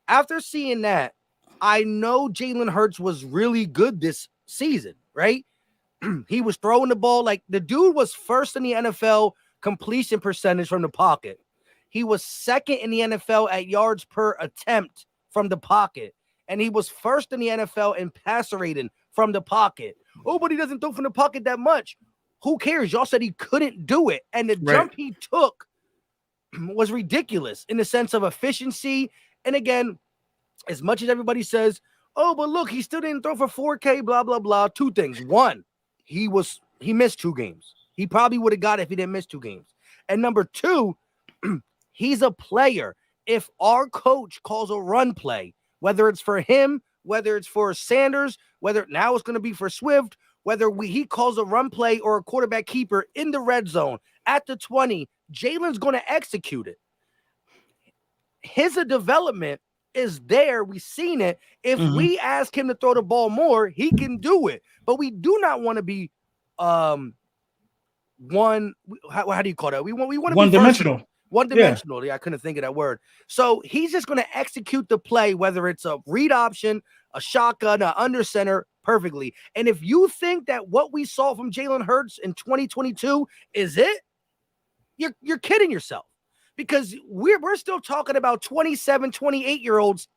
after seeing that, I know Jalen Hurts was really good this season, right? He was throwing the ball like the dude was first in the NFL completion percentage from the pocket. He was second in the NFL at yards per attempt from the pocket. And he was first in the NFL in passer rating from the pocket. Oh, but he doesn't throw from the pocket that much. who cares? Y'all said he couldn't do it. And the jump he took was ridiculous in the sense of efficiency. And again, as much as everybody says, oh, but look, he still didn't throw for 4K, blah, blah, blah. Two things. One, he missed 2 games. He probably would have got it if he didn't miss 2 games. And number 2, he's a player. If our coach calls a run play, whether it's for him, whether it's for Sanders, whether now it's going to be for Swift, whether he calls a run play or a quarterback keeper in the red zone at the 20, Jalen's going to execute it. His development is there. We've seen it. If we ask him to throw the ball more, he can do it. But we do not want to be how do you call that? We want to be one-dimensional. One-dimensional. Yeah, I couldn't think of that word. So he's just going to execute the play, whether it's a read option, a shotgun, an under center, perfectly. And if you think that what we saw from Jalen Hurts in 2022 is it, you're kidding yourself. Because we're still talking about 27, 28-year-olds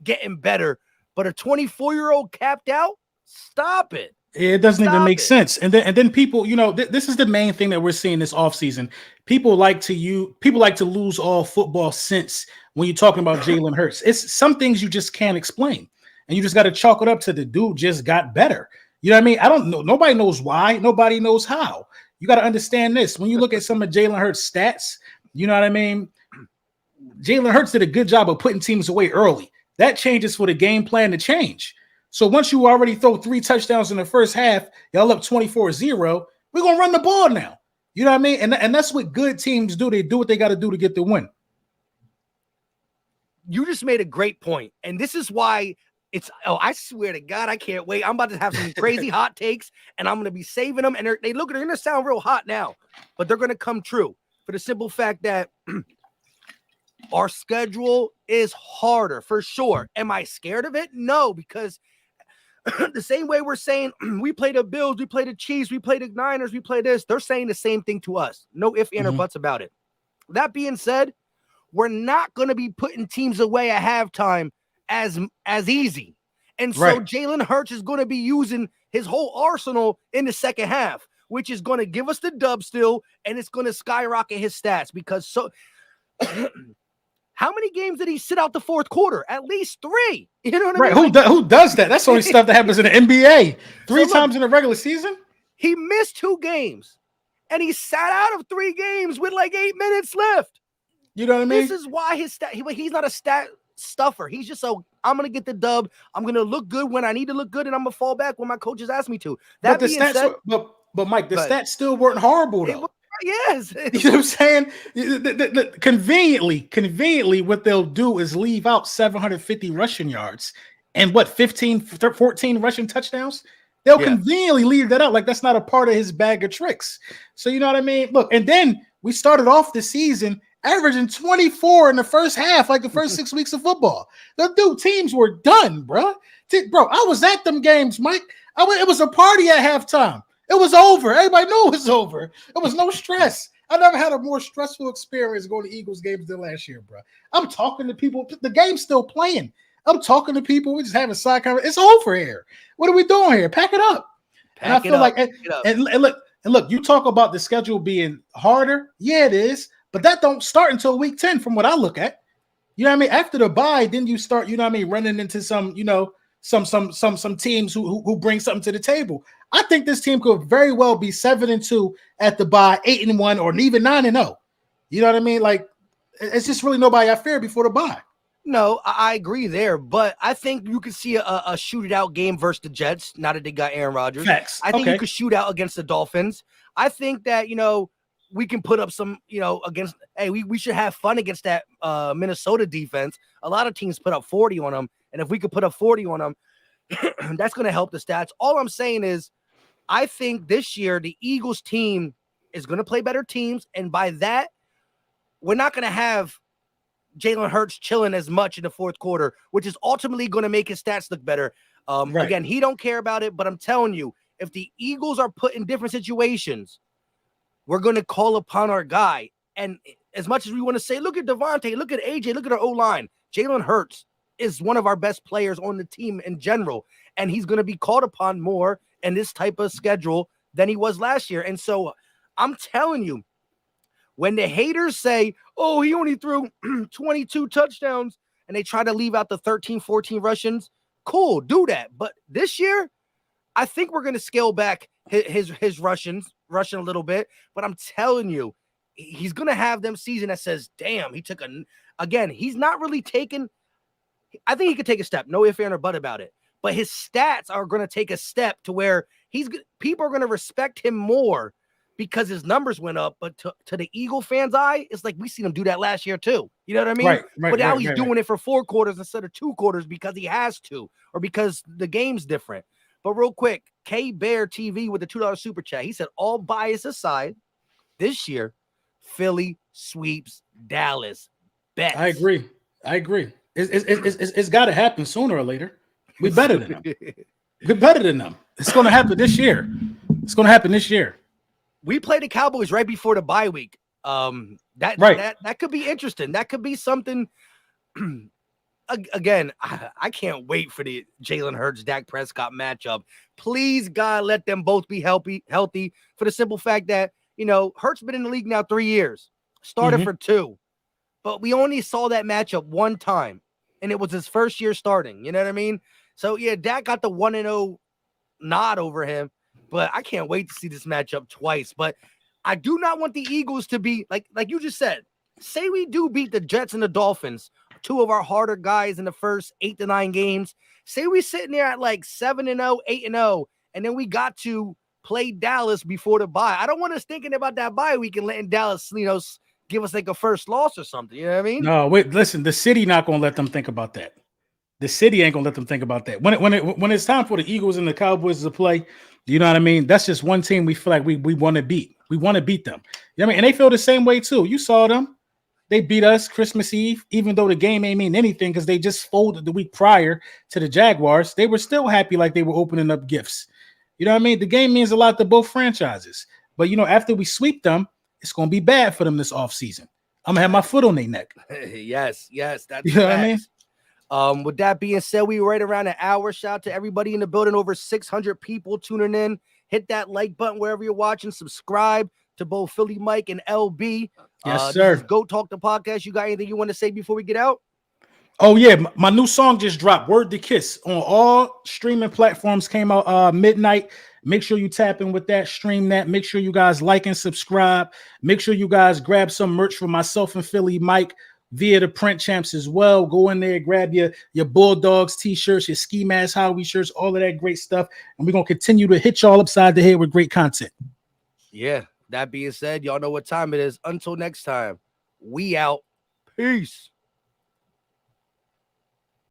getting better, but a 24-year-old capped out? Stop it. It doesn't even make sense. And then people, this is the main thing that we're seeing this offseason. People like to lose all football sense when you're talking about Jalen Hurts. It's some things you just can't explain. And you just got to chalk it up to the dude just got better. You know what I mean? I don't know. Nobody knows why. Nobody knows how. You got to understand this. When you look at some of Jalen Hurts' stats, you know what I mean? Jalen Hurts did a good job of putting teams away early. That changes for the game plan to change. So once you already throw 3 touchdowns in the first half, y'all up 24-0, we're going to run the ball now. You know what I mean? And that's what good teams do. They do what they got to do to get the win. You just made a great point. And this is why I swear to God, I can't wait. I'm about to have some crazy hot takes, and I'm going to be saving them. And they're going to sound real hot now, but they're going to come true for the simple fact that our schedule is harder for sure. Am I scared of it? No, because the same way we're saying we play the Bills, we play the Chiefs, we play the Niners, we play this, they're saying the same thing to us. No ifs, ands, or buts about it. That being said, we're not going to be putting teams away at halftime as easy. And so Jalen Hurts is going to be using his whole arsenal in the second half, which is going to give us the dub still, and it's going to skyrocket his stats because how many games did he sit out the fourth quarter? At least 3. You know what I mean? Who does that? That's only stuff that happens in the NBA. 3 times in the regular season? He missed 2 games, and he sat out of 3 games with like 8 minutes left. You know what I mean? This is why he's not a stat stuffer. He's just I'm going to get the dub. I'm going to look good when I need to look good, and I'm going to fall back when my coaches ask me to. That being said, but Mike, the stats still weren't horrible, though. Yes. You know what I'm saying? Conveniently, what they'll do is leave out 750 rushing yards and 14 rushing touchdowns. They'll conveniently leave that out. Like that's not a part of his bag of tricks. So you know what I mean? Look, and then we started off the season averaging 24 in the first half, like the first 6 weeks of football. The teams were done, bro. I was at them games, Mike. It was a party at halftime. It was over. Everybody knew it was over. It was no stress. I never had a more stressful experience going to Eagles games than last year, bro. I'm talking to people. The game's still playing. I'm talking to people. We're just having a side conversation. It's over here. What are we doing here? Pack it up. And I feel like, and look, you talk about the schedule being harder. Yeah, it is. But that don't start until week 10 from what I look at. You know what I mean? After the bye, then you start, you know what I mean, running into some, some teams who bring something to the table. I think this team could very well be 7-2 at the bye, 8-1, or even 9-0. You know what I mean? Like, it's just really nobody I fear before the bye. No, I agree there, but I think you could see a shoot it out game versus the Jets now that they got Aaron Rodgers. Facts. I think you could shoot out against the Dolphins. I think that, we can put up some, against, hey, we should have fun against that Minnesota defense. A lot of teams put up 40 on them, and if we could put up 40 on them, that's going to help the stats. All I'm saying is I think this year the Eagles team is going to play better teams, and by that, we're not going to have Jalen Hurts chilling as much in the fourth quarter, which is ultimately going to make his stats look better. Again, he don't care about it, but I'm telling you, if the Eagles are put in different situations, we're going to call upon our guy. And as much as we want to say, look at Devontae, look at AJ, look at our O-line, Jalen Hurts is one of our best players on the team in general, and he's going to be called upon more in this type of schedule than he was last year. And so I'm telling you, when the haters say, oh, he only threw 22 touchdowns and they try to leave out the 13, 14 Russians, cool, do that. But this year, I think we're going to scale back his rushing a little bit. But I'm telling you, he's going to have them season that says, damn, he's not really taken. I think he could take a step. No ifs, ands, or buts about it. But his stats are going to take a step to where people are going to respect him more because his numbers went up. But to the Eagle fans' eye, it's like we seen him do that last year too. You know what I mean? Right, but now he's doing it for 4 quarters instead of 2 quarters because he has to, or because the game's different. But real quick, K Bear TV with the $2 super chat. He said, all bias aside, this year, Philly sweeps Dallas. Bet. I agree. It's got to happen sooner or later. We're better than them. We're better than them. It's going to happen this year. We play the Cowboys right before the bye week. That could be interesting. That could be something. Again, I can't wait for the Jalen Hurts, Dak Prescott matchup. Please, God, let them both be healthy for the simple fact that, Hurts been in the league now 3 years, started for 2, but we only saw that matchup 1 time, and it was his first year starting. You know what I mean? So, yeah, Dak got the 1-0 nod over him, but I can't wait to see this matchup twice. But I do not want the Eagles to be, like you just said, say we do beat the Jets and the Dolphins, 2 of our harder guys in the first 8 to 9 games. Say we sitting there at like 7-0, 8-0, and then we got to play Dallas before the bye. I don't want us thinking about that bye week and letting Dallas, give us like a first loss or something. You know what I mean? No, wait, listen, the city not going to let them think about that. The city ain't going to let them think about that. When it's time for the Eagles and the Cowboys to play, you know what I mean? That's just one team we feel like we want to beat. We want to beat them. You know what I mean? And they feel the same way too. You saw them. They beat us Christmas Eve, even though the game ain't mean anything because they just folded the week prior to the Jaguars. They were still happy like they were opening up gifts. You know what I mean? The game means a lot to both franchises. But, after we sweep them, it's going to be bad for them this offseason. I'm going to have my foot on their neck. Yes. That's you know what I mean? With that being said, we were right around an hour. Shout out to everybody in the building. Over 600 people tuning in. Hit that like button wherever you're watching. Subscribe to both Philly Mike and LB. Yes, sir. Go Talk the podcast. You got anything you want to say before we get out? Oh, yeah. My new song just dropped, Word to Kiss, on all streaming platforms. Came out midnight. Make sure you tap in with that, stream that. Make sure you guys like and subscribe. Make sure you guys grab some merch for myself and Philly Mike via the Print Champs as well. Go in there, grab your Bulldogs t-shirts, your Ski Mask Howie shirts, all of that great stuff. And we're going to continue to hit y'all upside the head with great content. Yeah. That being said, y'all know what time it is. Until next time, we out. Peace.